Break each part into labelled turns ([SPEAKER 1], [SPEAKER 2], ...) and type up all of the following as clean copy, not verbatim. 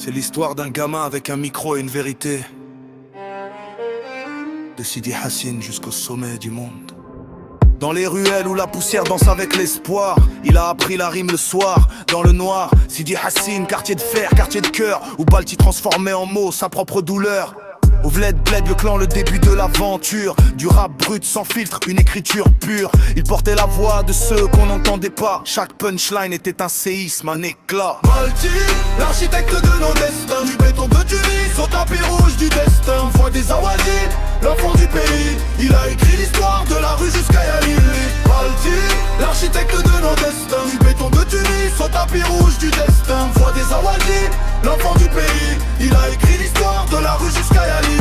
[SPEAKER 1] C'est l'histoire d'un gamin avec un micro et une vérité. De Sidi Hassine jusqu'au sommet du monde. Dans les ruelles où la poussière danse avec l'espoir, il a appris la rime le soir, dans le noir. Sidi Hassine, quartier de fer, quartier de cœur, où Balti transformait en mots sa propre douleur. Au Vled Bled, le clan, le début de l'aventure. Du rap brut sans filtre, une écriture pure. Il portait la voix de ceux qu'on n'entendait pas. Chaque punchline était un séisme, un éclat.
[SPEAKER 2] Balti, l'architecte de nos destins. Du béton de Tunis au tapis rouge du destin. Voix des Awalides, l'enfant du pays. Il a écrit l'histoire de la rue jusqu'à Yalili. Balti, l'architecte de nos destins. Du béton de Tunis au tapis rouge du destin. Voix des Awalides, l'enfant du pays. Il a écrit l'histoire de la rue jusqu'à Yalili.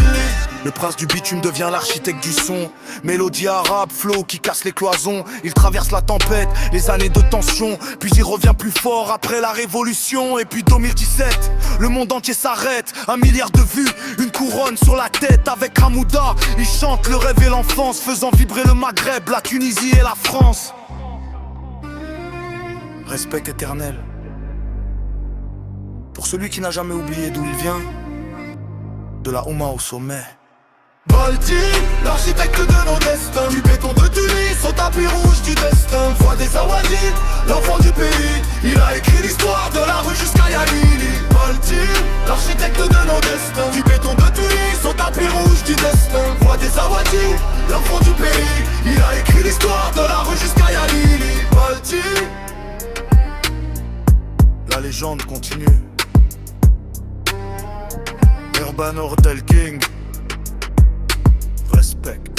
[SPEAKER 1] Le prince du bitume devient l'architecte du son. Mélodie arabe, flow qui casse les cloisons. Il traverse la tempête, les années de tension. Puis il revient plus fort après la révolution. Et puis 2017, le monde entier s'arrête. 1 milliard de vues, une couronne sur la tête. Avec Hamouda, il chante le rêve et l'enfance, faisant vibrer le Maghreb, la Tunisie et la France. Respect éternel pour celui qui n'a jamais oublié d'où il vient. De la Ouma au sommet.
[SPEAKER 2] Balti, l'architecte de nos destins. Du béton de Tunis au tapis rouge du destin. Voix des Awalides, l'enfant du pays. Il a écrit l'histoire de la rue jusqu'à Yalili. Balti, l'architecte de nos destins. Du béton de Tunis au tapis rouge du destin. Voix des Awalides, l'enfant du pays. Il a écrit l'histoire de la rue jusqu'à Yalili. Balti,
[SPEAKER 1] la légende continue. Urban Hotel King. Respect.